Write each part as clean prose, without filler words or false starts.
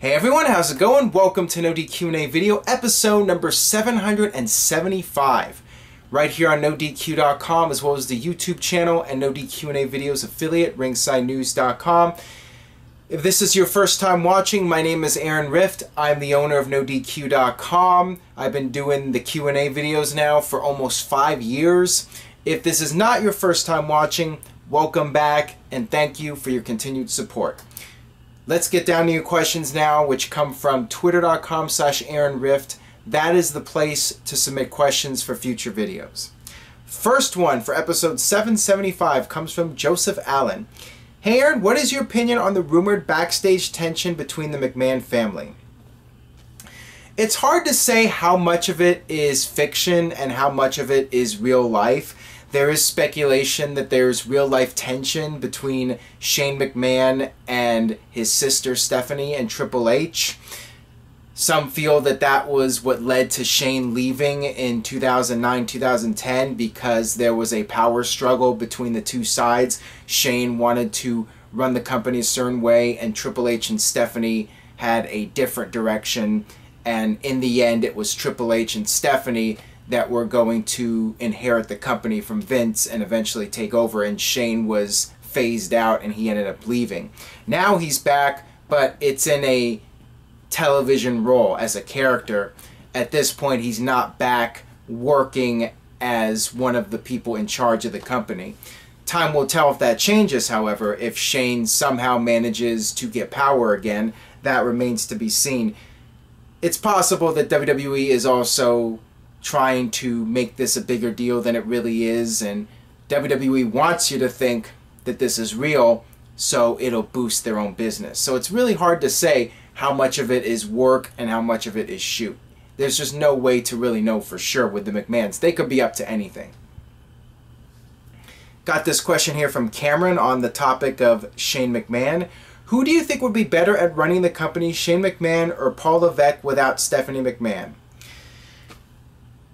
Hey everyone, how's it going? Welcome to NoDQ&A video, episode number 775. Right here on NoDQ.com, as well as the YouTube channel and NoDQ&A videos affiliate, ringsidenews.com. If this is your first time watching, my name is Aaron Rift. I'm the owner of NoDQ.com. I've been doing the Q&A videos now for almost 5 years. If this is not your first time watching, welcome back and thank you for your continued support. Let's get down to your questions now, which come from twitter.com/AaronRift. That is the place to submit questions for future videos. First one for episode 775 comes from Joseph Allen. Hey Aaron, what is your opinion on the rumored backstage tension between the McMahon family? It's hard to say how much of it is fiction and how much of it is real life. There is speculation that there's real-life tension between Shane McMahon and his sister Stephanie and Triple H. Some feel that that was what led to Shane leaving in 2009-2010 because there was a power struggle between the two sides. Shane wanted to run the company a certain way, and Triple H and Stephanie had a different direction. And in the end, it was Triple H and Stephanie that were going to inherit the company from Vince and eventually take over, and Shane was phased out and he ended up leaving. Now he's back, but it's in a television role as a character. At this point, he's not back working as one of the people in charge of the company. Time will tell if that changes, however. If Shane somehow manages to get power again, that remains to be seen. It's possible that WWE is also trying to make this a bigger deal than it really is, and WWE wants you to think that this is real so it'll boost their own business. So it's really hard to say how much of it is work and how much of it is shoot. There's just no way to really know for sure with the McMahons. They could be up to anything. Got this question here from Cameron on the topic of Shane McMahon. Who do you think would be better at running the company, Shane McMahon or Paul Levesque without Stephanie McMahon?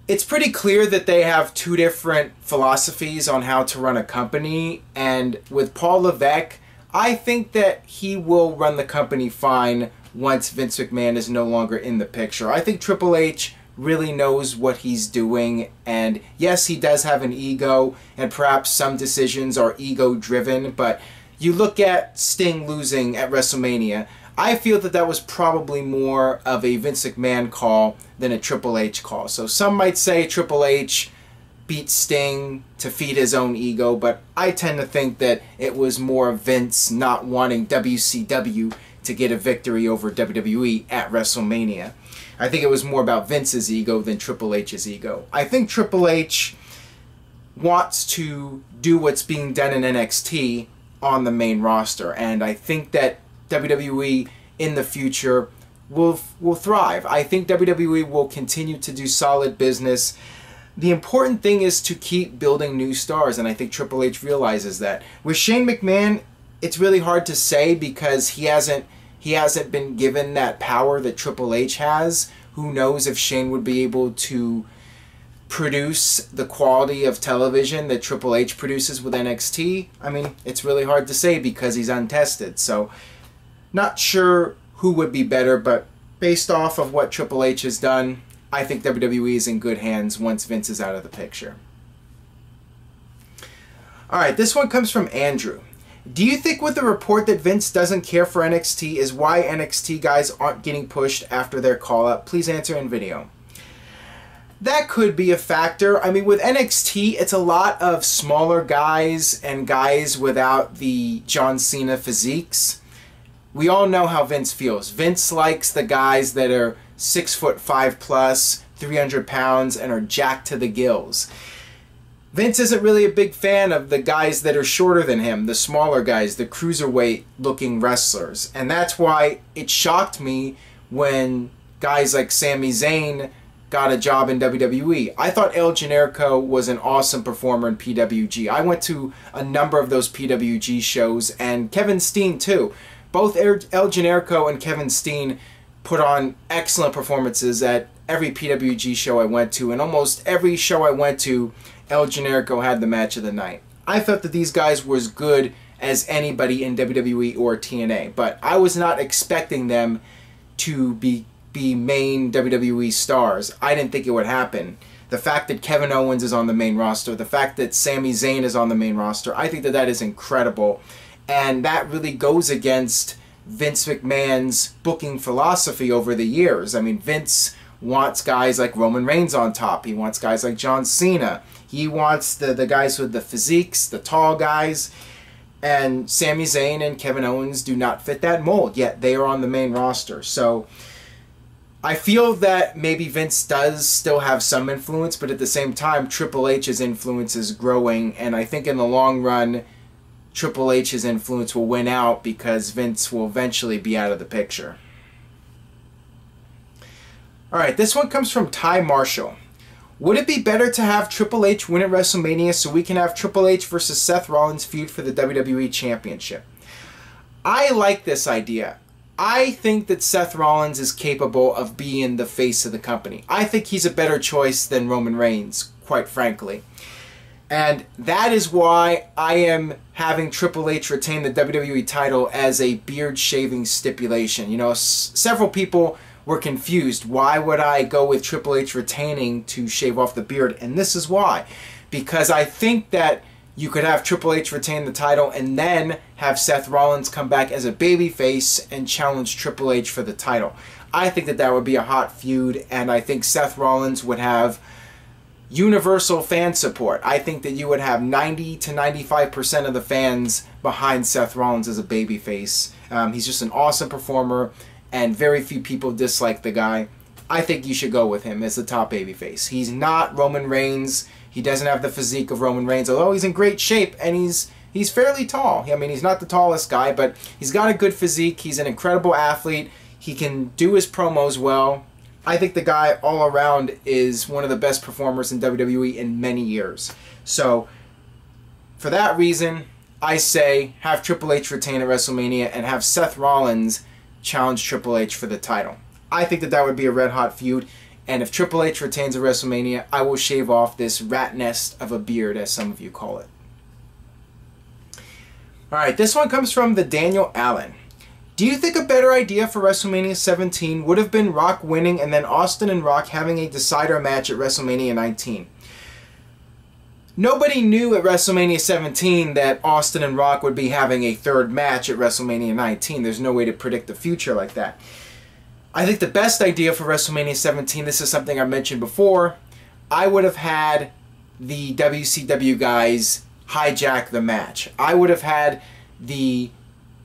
It's pretty clear that they have two different philosophies on how to run a company, and with Paul Levesque, I think that he will run the company fine once Vince McMahon is no longer in the picture. I think Triple H really knows what he's doing, and yes, he does have an ego, and perhaps some decisions are ego-driven, but you look at Sting losing at Wrestlemania, I feel that that was probably more of a Vince McMahon call than a Triple H call. So some might say Triple H beat Sting to feed his own ego, but I tend to think that it was more Vince not wanting WCW to get a victory over WWE at WrestleMania. I think it was more about Vince's ego than Triple H's ego. I think Triple H wants to do what's being done in NXT on the main roster, and I think that WWE in the future will thrive. I think WWE will continue to do solid business. The important thing is to keep building new stars, and I think Triple H realizes that. With Shane McMahon, it's really hard to say because he hasn't been given that power that Triple H has. Who knows if Shane would be able to produce the quality of television that Triple H produces with NXT? I mean, it's really hard to say because he's untested. So not sure who would be better, but based off of what Triple H has done, I think WWE is in good hands once Vince is out of the picture. Alright, this one comes from Andrew. Do you think with the report that Vince doesn't care for NXT is why NXT guys aren't getting pushed after their call-up? Please answer in video. That could be a factor. I mean, with NXT, it's a lot of smaller guys and guys without the John Cena physiques. We all know how Vince feels. Vince likes the guys that are 6'5" plus, 300 pounds, and are jacked to the gills. Vince isn't really a big fan of the guys that are shorter than him, the smaller guys, the cruiserweight-looking wrestlers. And that's why it shocked me when guys like Sami Zayn got a job in WWE. I thought El Generico was an awesome performer in PWG. I went to a number of those PWG shows, and Kevin Steen too. Both El Generico and Kevin Steen put on excellent performances at every PWG show I went to, and almost every show I went to, El Generico had the match of the night. I thought that these guys were as good as anybody in WWE or TNA, but I was not expecting them to be main WWE stars. I didn't think it would happen. The fact that Kevin Owens is on the main roster, the fact that Sami Zayn is on the main roster, I think that that is incredible. And that really goes against Vince McMahon's booking philosophy over the years. I mean, Vince wants guys like Roman Reigns on top. He wants guys like John Cena. He wants the guys with the physiques, the tall guys. And Sami Zayn and Kevin Owens do not fit that mold, yet they are on the main roster. So I feel that maybe Vince does still have some influence, but at the same time, Triple H's influence is growing, and I think in the long run, Triple H's influence will win out because Vince will eventually be out of the picture. Alright, this one comes from Ty Marshall. Would it be better to have Triple H win at WrestleMania so we can have Triple H versus Seth Rollins feud for the WWE Championship? I like this idea. I think that Seth Rollins is capable of being the face of the company. I think he's a better choice than Roman Reigns, quite frankly. And that is why I am having Triple H retain the WWE title as a beard shaving stipulation. You know, several people were confused. Why would I go with Triple H retaining to shave off the beard? And this is why. Because I think that you could have Triple H retain the title and then have Seth Rollins come back as a babyface and challenge Triple H for the title. I think that that would be a hot feud, and I think Seth Rollins would have universal fan support. I think that you would have 90 to 95% of the fans behind Seth Rollins as a babyface. He's just an awesome performer, and very few people dislike the guy. I think you should go with him as the top babyface. He's not Roman Reigns. He doesn't have the physique of Roman Reigns, although he's in great shape, and he's fairly tall. I mean, he's not the tallest guy, but he's got a good physique. He's an incredible athlete. He can do his promos well. I think the guy all around is one of the best performers in WWE in many years. So, for that reason, I say have Triple H retain at WrestleMania and have Seth Rollins challenge Triple H for the title. I think that that would be a red-hot feud. And if Triple H retains at WrestleMania, I will shave off this rat nest of a beard, as some of you call it. Alright, this one comes from the Daniel Allen. Do you think a better idea for WrestleMania 17 would have been Rock winning and then Austin and Rock having a decider match at WrestleMania 19? Nobody knew at WrestleMania 17 that Austin and Rock would be having a third match at WrestleMania 19. There's no way to predict the future like that. I think the best idea for WrestleMania 17, this is something I mentioned before, I would have had the WCW guys hijack the match. I would have had the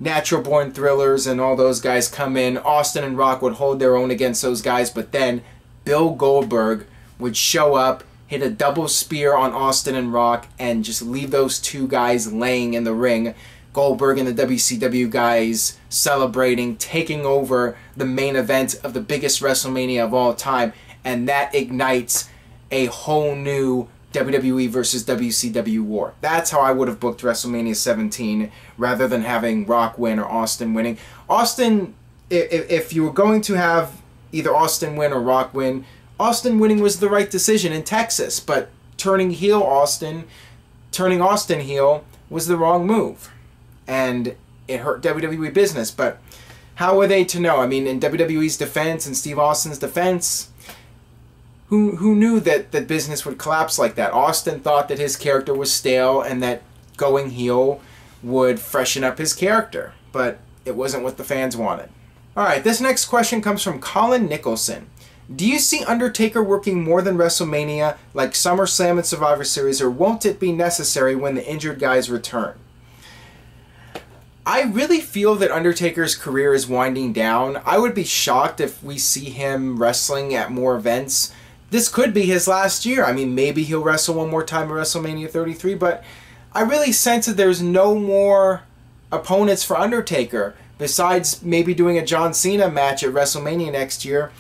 Natural Born Thrillers and all those guys come in. Austin and Rock would hold their own against those guys, but then Bill Goldberg would show up, hit a double spear on Austin and Rock, and just leave those two guys laying in the ring. Goldberg and the WCW guys celebrating, taking over the main event of the biggest WrestleMania of all time, and that ignites a whole new WWE versus WCW war. That's how I would have booked WrestleMania 17 rather than having Rock win or Austin winning. Austin, if you were going to have either Austin win or Rock win, Austin winning was the right decision in Texas, but turning Austin heel was the wrong move. And it hurt WWE business, but how were they to know? I mean, in WWE's defense and Steve Austin's defense, who knew that business would collapse like that? Austin thought that his character was stale and that going heel would freshen up his character, but it wasn't what the fans wanted. Alright, this next question comes from Colin Nicholson. Do you see Undertaker working more than WrestleMania, like SummerSlam and Survivor Series, or won't it be necessary when the injured guys return? I really feel that Undertaker's career is winding down. I would be shocked if we see him wrestling at more events. This could be his last year. I mean, maybe he'll wrestle one more time at WrestleMania 33, but I really sense that there's no more opponents for Undertaker besides maybe doing a John Cena match at WrestleMania next year.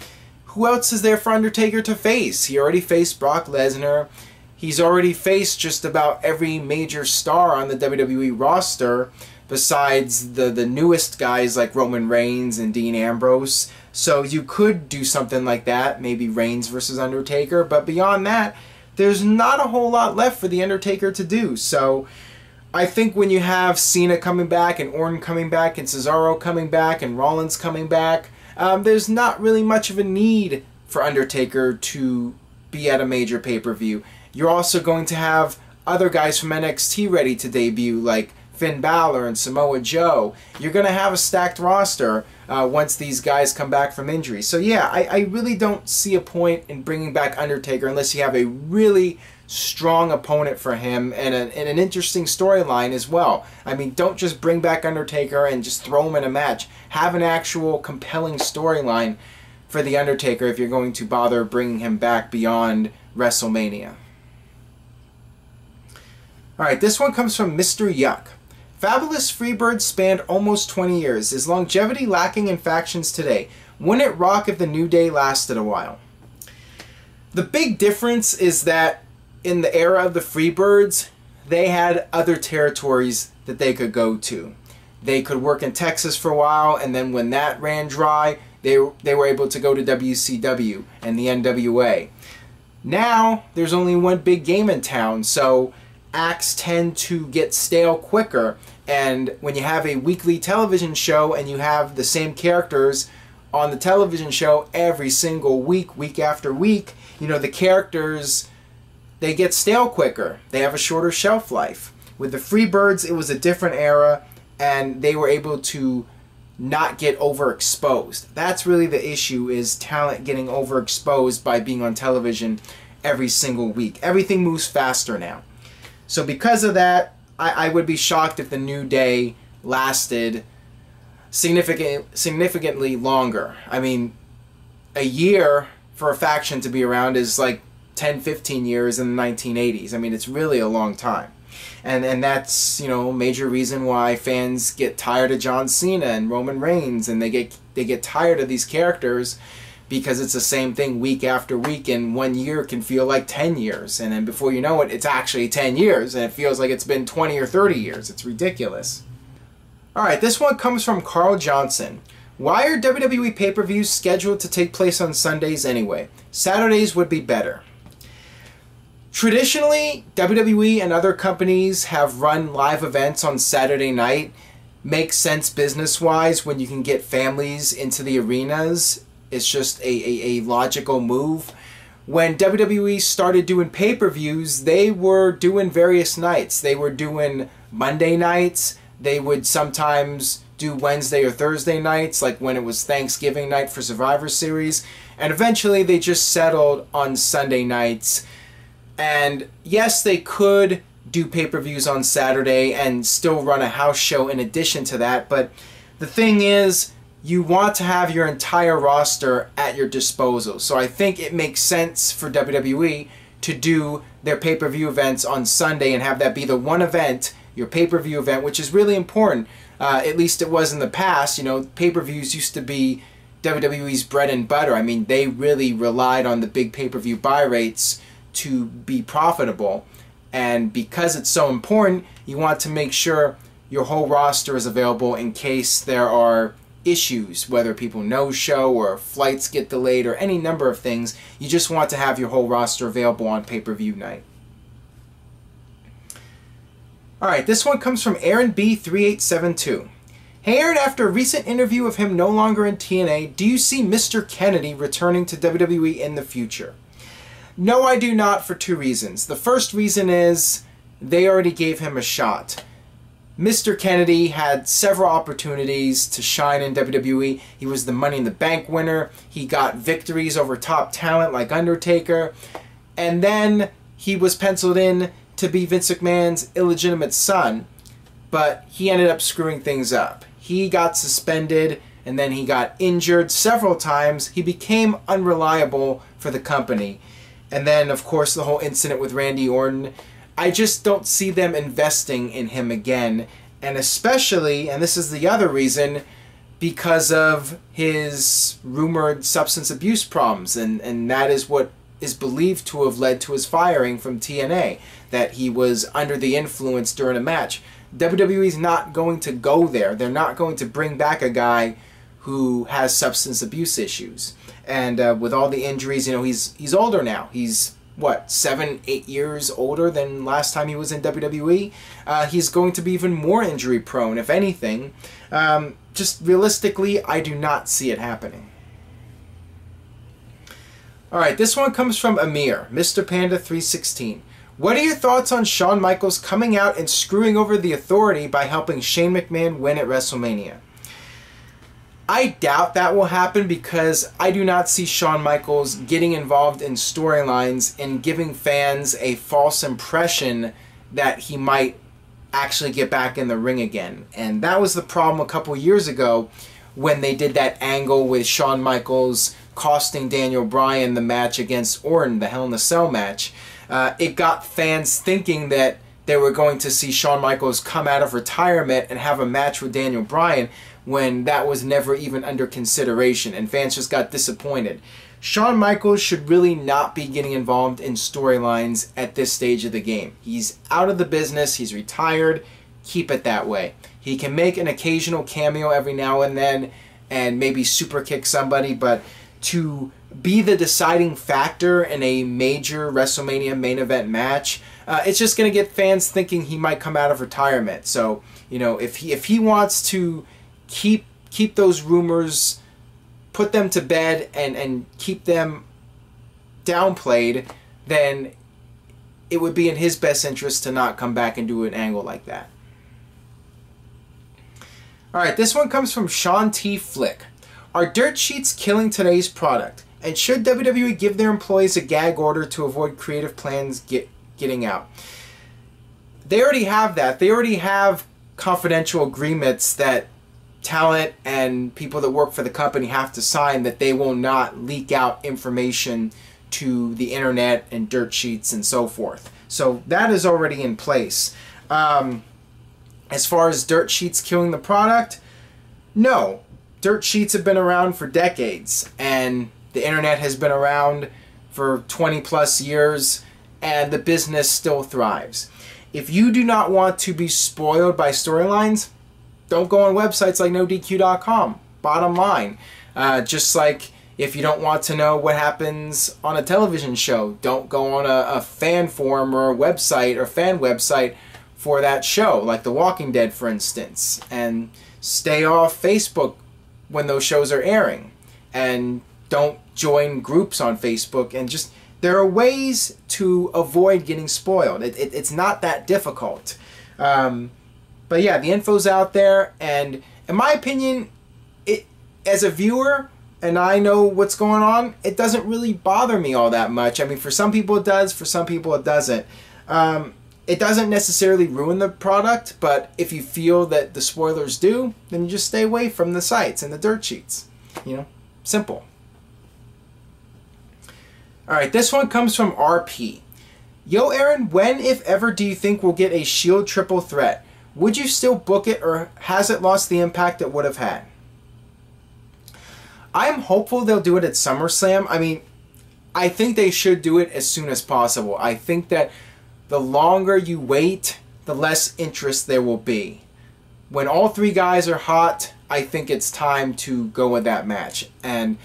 Who else is there for Undertaker to face? He already faced Brock Lesnar. He's already faced just about every major star on the WWE roster, besides the newest guys like Roman Reigns and Dean Ambrose. So you could do something like that, maybe Reigns versus Undertaker, but beyond that, there's not a whole lot left for The Undertaker to do. So I think when you have Cena coming back and Orton coming back and Cesaro coming back and Rollins coming back, there's not really much of a need for Undertaker to be at a major pay-per-view. You're also going to have other guys from NXT ready to debut, like Finn Balor and Samoa Joe. You're going to have a stacked roster once these guys come back from injury. So yeah, I really don't see a point in bringing back Undertaker unless you have a really strong opponent for him and an interesting storyline as well. I mean, don't just bring back Undertaker and just throw him in a match. Have an actual compelling storyline for The Undertaker if you're going to bother bringing him back beyond WrestleMania. Alright, this one comes from Mr. Yuck. Fabulous Freebird spanned almost 20 years. Is longevity lacking in factions today? Wouldn't it rock if the New Day lasted a while? The big difference is that in the era of the Freebirds, they had other territories that they could go to. They could work in Texas for a while, and then when that ran dry, they were able to go to WCW and the NWA. Now, there's only one big game in town, so acts tend to get stale quicker, and when you have a weekly television show and you have the same characters on the television show every single week, week after week, you know, the characters, they get stale quicker. They have a shorter shelf life. With the Freebirds, it was a different era, and they were able to not get overexposed. That's really the issue, is talent getting overexposed by being on television every single week. Everything moves faster now. So because of that, I would be shocked if the New Day lasted significantly longer. I mean, a year for a faction to be around is like 10, 15 years in the 1980s. I mean, it's really a long time. And that's, you know, a major reason why fans get tired of John Cena and Roman Reigns, and they get tired of these characters because it's the same thing week after week, and 1 year can feel like 10 years. And then before you know it, it's actually 10 years, and it feels like it's been 20 or 30 years. It's ridiculous. Alright, this one comes from Carl Johnson. Why are WWE pay-per-views scheduled to take place on Sundays anyway? Saturdays would be better. Traditionally, WWE and other companies have run live events on Saturday night. Makes sense business-wise when you can get families into the arenas. It's just a logical move. When WWE started doing pay-per-views, they were doing various nights. They were doing Monday nights. They would sometimes do Wednesday or Thursday nights, like when it was Thanksgiving night for Survivor Series. And eventually they just settled on Sunday nights. And yes, they could do pay-per-views on Saturday and still run a house show in addition to that. But the thing is, you want to have your entire roster at your disposal. So I think it makes sense for WWE to do their pay-per-view events on Sunday and have that be the one event, your pay-per-view event, which is really important. At least it was in the past. You know, pay-per-views used to be WWE's bread and butter. I mean, they really relied on the big pay-per-view buy rates to be profitable. And because it's so important, you want to make sure your whole roster is available in case there are issues, whether people no-show or flights get delayed or any number of things. You just want to have your whole roster available on pay-per-view night. Alright, this one comes from Aaron B3872. Hey Aaron, after a recent interview of him no longer in TNA, do you see Mr. Kennedy returning to WWE in the future? No, I do not, for two reasons. The first reason is they already gave him a shot. Mr. Kennedy had several opportunities to shine in WWE. He was the Money in the Bank winner. He got victories over top talent like Undertaker. And then he was penciled in to be Vince McMahon's illegitimate son. But he ended up screwing things up. He got suspended and then he got injured several times. He became unreliable for the company. And then, of course, the whole incident with Randy Orton. I just don't see them investing in him again. And especially, and this is the other reason, because of his rumored substance abuse problems. And that is what is believed to have led to his firing from TNA. That he was under the influence during a match. WWE's not going to go there. They're not going to bring back a guy who has substance abuse issues. And with all the injuries, you know, he's older now. He's what, 7, 8 years older than last time he was in WWE. He's going to be even more injury prone, if anything. Just realistically, I do not see it happening. Alright, this one comes from Amir, Mr. Panda 316. What are your thoughts on Shawn Michaels coming out and screwing over the Authority by helping Shane McMahon win at WrestleMania? I doubt that will happen because I do not see Shawn Michaels getting involved in storylines and giving fans a false impression that he might actually get back in the ring again. And that was the problem a couple years ago when they did that angle with Shawn Michaels costing Daniel Bryan the match against Orton, the Hell in a Cell match. It got fans thinking that they were going to see Shawn Michaels come out of retirement and have a match with Daniel Bryan when that was never even under consideration, and fans just got disappointed. Shawn Michaels should really not be getting involved in storylines at this stage of the game. He's out of the business, he's retired, keep it that way. He can make an occasional cameo every now and then and maybe super kick somebody, but to be the deciding factor in a major WrestleMania main event match, it's just going to get fans thinking he might come out of retirement. So, you know, if he wants to keep those rumors, put them to bed, and keep them downplayed, then it would be in his best interest to not come back and do an angle like that. Alright, this one comes from Sean T. Flick. Are dirt sheets killing today's product? And should WWE give their employees a gag order to avoid creative plans getting out? They already have that. They already have confidential agreements that talent and people that work for the company have to sign, that they will not leak out information to the internet and dirt sheets and so forth. So that is already in place. As far as dirt sheets killing the product, no. Dirt sheets have been around for decades, and the internet has been around for 20 plus years, and the business still thrives. If you do not want to be spoiled by storylines, don't go on websites like NoDQ.com. Bottom line. Just like if you don't want to know what happens on a television show, don't go on a fan forum or a website or fan website for that show, like The Walking Dead, for instance. And stay off Facebook when those shows are airing, and don't join groups on Facebook, and just, there are ways to avoid getting spoiled. It's not that difficult. But yeah, the info's out there, and in my opinion, as a viewer, and I know what's going on, it doesn't really bother me all that much. I mean, for some people it does, for some people it doesn't. It doesn't necessarily ruin the product, but if you feel that the spoilers do, then you just stay away from the sites and the dirt sheets. You know, simple. Alright, this one comes from RP. Yo, Aaron, when, if ever, do you think we'll get a Shield triple threat? Would you still book it, or has it lost the impact it would have had? I'm hopeful they'll do it at SummerSlam. I mean, I think they should do it as soon as possible. I think that the longer you wait, the less interest there will be. When all three guys are hot, I think it's time to go with that match. And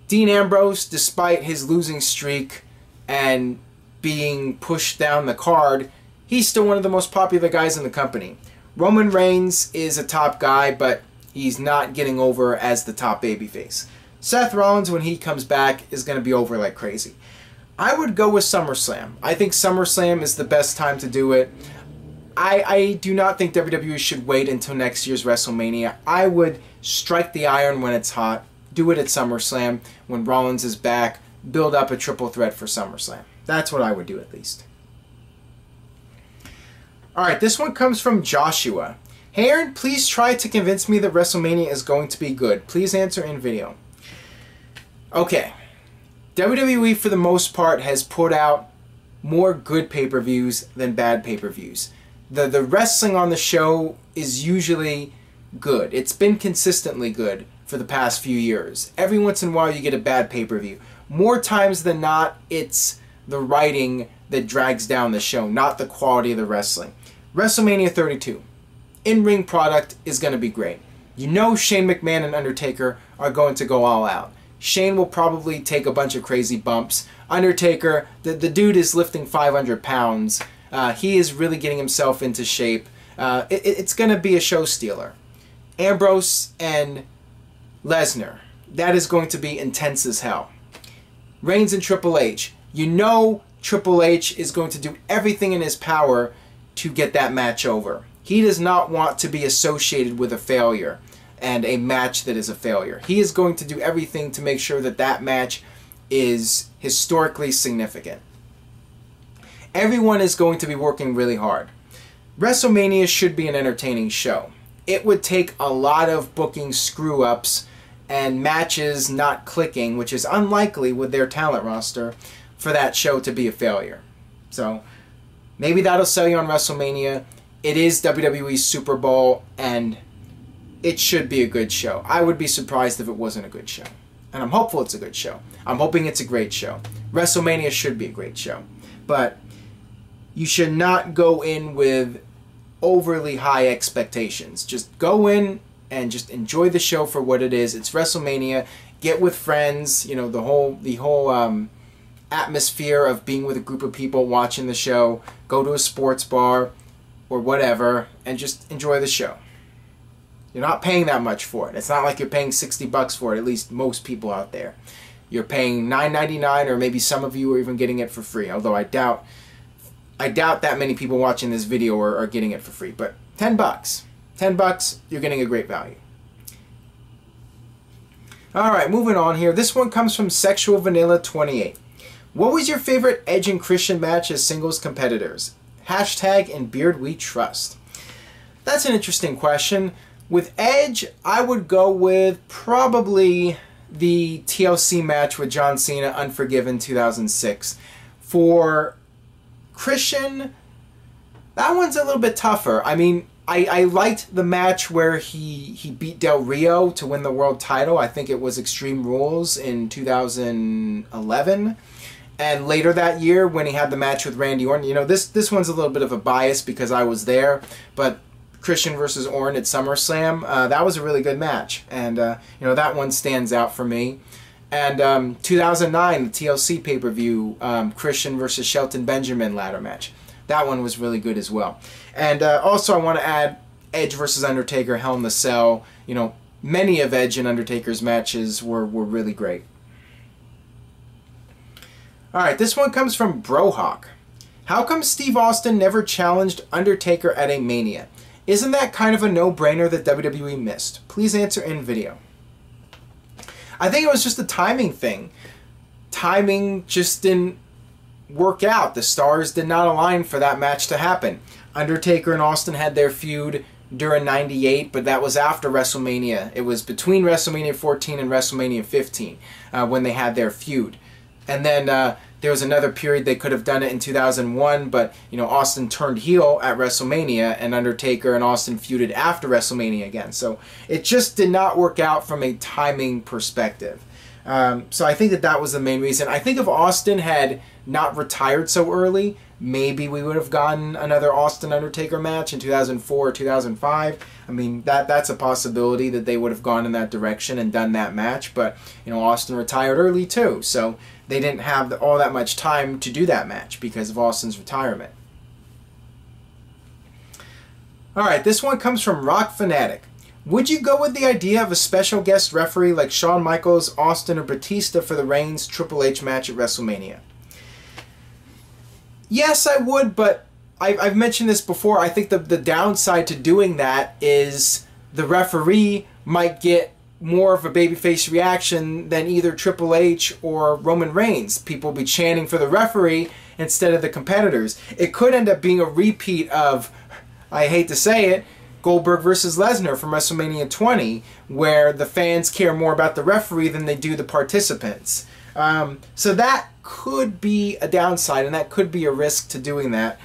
Dean Ambrose, despite his losing streak and being pushed down the card, he's still one of the most popular guys in the company. Roman Reigns is a top guy, but he's not getting over as the top babyface. Seth Rollins, when he comes back, is going to be over like crazy. I would go with SummerSlam. I think SummerSlam is the best time to do it. I do not think WWE should wait until next year's WrestleMania. I would strike the iron when it's hot. Do it at SummerSlam when Rollins is back. Build up a triple threat for SummerSlam. That's what I would do, at least. Alright, this one comes from Joshua. Hey Aaron, please try to convince me that WrestleMania is going to be good. Please answer in video. Okay. WWE, for the most part, has put out more good pay-per-views than bad pay-per-views. The wrestling on the show is usually good. It's been consistently good for the past few years. Every once in a while you get a bad pay-per-view. More times than not, it's the writing that drags down the show, not the quality of the wrestling. WrestleMania 32. In-ring product is going to be great. You know Shane McMahon and Undertaker are going to go all out. Shane will probably take a bunch of crazy bumps. Undertaker, the dude is lifting 500 pounds. He is really getting himself into shape. It's going to be a show stealer. Ambrose and Lesnar, that is going to be intense as hell. Reigns and Triple H. You know Triple H is going to do everything in his power to get that match over. He does not want to be associated with a failure and a match that is a failure. He is going to do everything to make sure that that match is historically significant. Everyone is going to be working really hard. WrestleMania should be an entertaining show. It would take a lot of booking screw-ups and matches not clicking, which is unlikely with their talent roster, for that show to be a failure. So maybe that'll sell you on WrestleMania. It is WWE's Super Bowl, and it should be a good show. I would be surprised if it wasn't a good show. And I'm hopeful it's a good show. I'm hoping it's a great show. WrestleMania should be a great show. But you should not go in with overly high expectations. Just go in and just enjoy the show for what it is. It's WrestleMania. Get with friends. You know, the whole atmosphere of being with a group of people watching the show. Go to a sports bar or whatever and just enjoy the show. You're not paying that much for it. It's not like you're paying $60 for it, at least most people out there. You're paying $9.99, or maybe some of you are even getting it for free, although I doubt that many people watching this video are getting it for free. But $10. $10, you're getting a great value. Alright, moving on here. This one comes from Sexual Vanilla 28. What was your favorite Edge and Christian match as singles competitors? Hashtag in Beard We Trust. That's an interesting question. With Edge, I would go with probably the TLC match with John Cena, Unforgiven 2006. For Christian, that one's a little bit tougher. I mean, I liked the match where he beat Del Rio to win the world title. I think it was Extreme Rules in 2011. And later that year, when he had the match with Randy Orton, you know, this one's a little bit of a bias because I was there, but Christian versus Orton at SummerSlam, that was a really good match. And, you know, that one stands out for me. And 2009, the TLC pay-per-view, Christian versus Shelton Benjamin ladder match. That one was really good as well. And also I want to add Edge versus Undertaker, Hell in the Cell. You know, many of Edge and Undertaker's matches were really great. Alright, this one comes from Brohawk. How come Steve Austin never challenged Undertaker at a Mania? Isn't that kind of a no-brainer that WWE missed? Please answer in video. I think it was just a timing thing. Timing just didn't work out. The stars did not align for that match to happen. Undertaker and Austin had their feud during '98, but that was after WrestleMania. It was between WrestleMania 14 and WrestleMania 15 when they had their feud. And then there was another period they could have done it in 2001, but you know, Austin turned heel at WrestleMania, and Undertaker and Austin feuded after WrestleMania again. So it just did not work out from a timing perspective. So I think that was the main reason. I think if Austin had not retired so early, maybe we would have gotten another Austin-Undertaker match in 2004 or 2005. I mean, that's a possibility that they would have gone in that direction and done that match. But, you know, Austin retired early too, so they didn't have all that much time to do that match because of Austin's retirement. Alright, this one comes from Rock Fanatic. Would you go with the idea of a special guest referee like Shawn Michaels, Austin, or Batista for the Reigns Triple H match at WrestleMania? Yes, I would, but I've mentioned this before. I think the downside to doing that is the referee might get more of a babyface reaction than either Triple H or Roman Reigns. People will be chanting for the referee instead of the competitors. It could end up being a repeat of, I hate to say it, Goldberg versus Lesnar from WrestleMania 20, where the fans care more about the referee than they do the participants. So that could be a downside, and that could be a risk to doing that.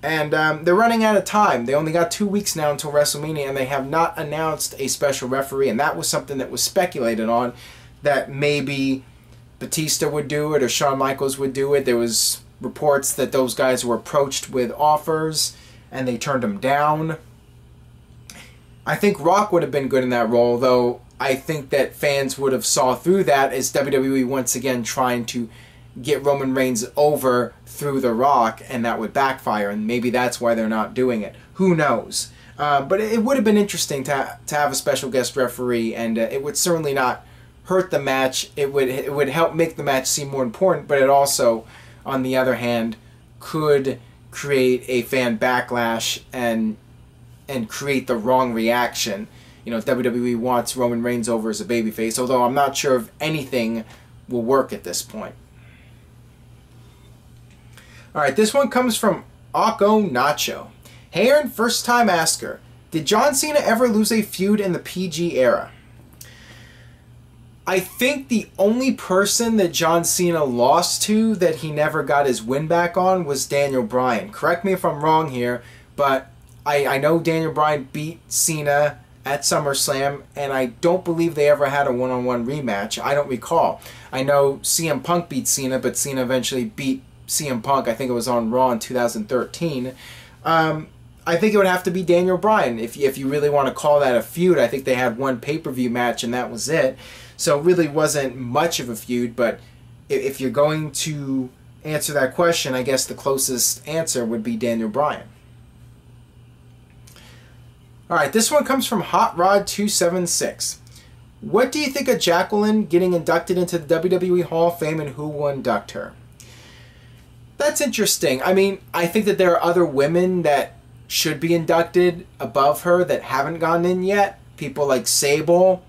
And they're running out of time. They only got 2 weeks now until WrestleMania, and they have not announced a special referee. And that was something that was speculated on, that maybe Batista would do it or Shawn Michaels would do it. There was reports that those guys were approached with offers, and they turned them down. I think Rock would have been good in that role, though I think that fans would have saw through that as WWE once again trying to get Roman Reigns over through The Rock, and that would backfire, and maybe that's why they're not doing it. Who knows? But it would have been interesting to have a special guest referee, and it would certainly not hurt the match. It would help make the match seem more important, but it also, on the other hand, could create a fan backlash and create the wrong reaction. You know, WWE wants Roman Reigns over as a babyface, although I'm not sure if anything will work at this point. Alright, this one comes from Akko Nacho. Hey Aaron, first time asker. Did John Cena ever lose a feud in the PG era? I think the only person that John Cena lost to that he never got his win back on was Daniel Bryan. Correct me if I'm wrong here, but I know Daniel Bryan beat Cena at SummerSlam, and I don't believe they ever had a one-on-one rematch. I don't recall. I know CM Punk beat Cena, but Cena eventually beat CM Punk. I think it was on Raw in 2013. I think it would have to be Daniel Bryan. If you really want to call that a feud, I think they had one pay-per-view match and that was it. So it really wasn't much of a feud, but if you're going to answer that question, I guess the closest answer would be Daniel Bryan. Alright, this one comes from Hot Rod 276. What do you think of Jacqueline getting inducted into the WWE Hall of Fame, and who will induct her? That's interesting. I mean, I think that there are other women that should be inducted above her that haven't gone in yet. People like Sable.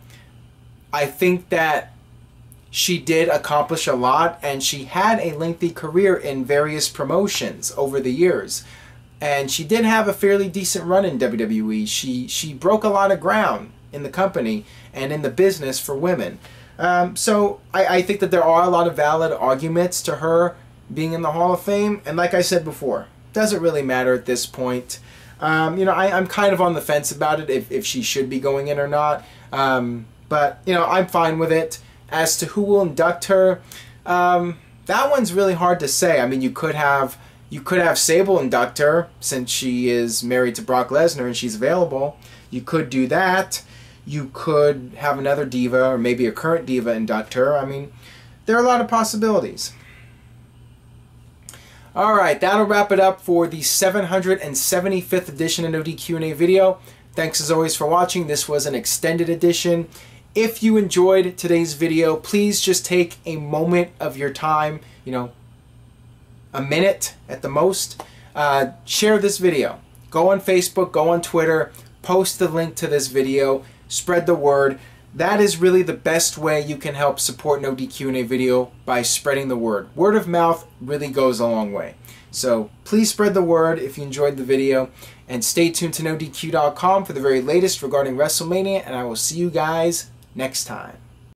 I think that she did accomplish a lot, and she had a lengthy career in various promotions over the years. And she did have a fairly decent run in WWE. She broke a lot of ground in the company and in the business for women. So I think that there are a lot of valid arguments to her being in the Hall of Fame. And like I said before, doesn't really matter at this point. You know, I'm kind of on the fence about it if she should be going in or not. But, you know, I'm fine with it. As to who will induct her, that one's really hard to say. I mean, you could have Sable induct her since she is married to Brock Lesnar and she's available. You could do that. You could have another diva or maybe a current diva induct her. I mean, there are a lot of possibilities. Alright, that'll wrap it up for the 775th edition of NoDQ&A video. Thanks as always for watching. This was an extended edition. If you enjoyed today's video, please just take a moment of your time, you know, a minute at the most. Share this video. Go on Facebook, go on Twitter, post the link to this video, spread the word. That is really the best way you can help support NoDQ&A video, by spreading the word. Word of mouth really goes a long way. So please spread the word if you enjoyed the video, and stay tuned to NoDQ.com for the very latest regarding WrestleMania, and I will see you guys next time.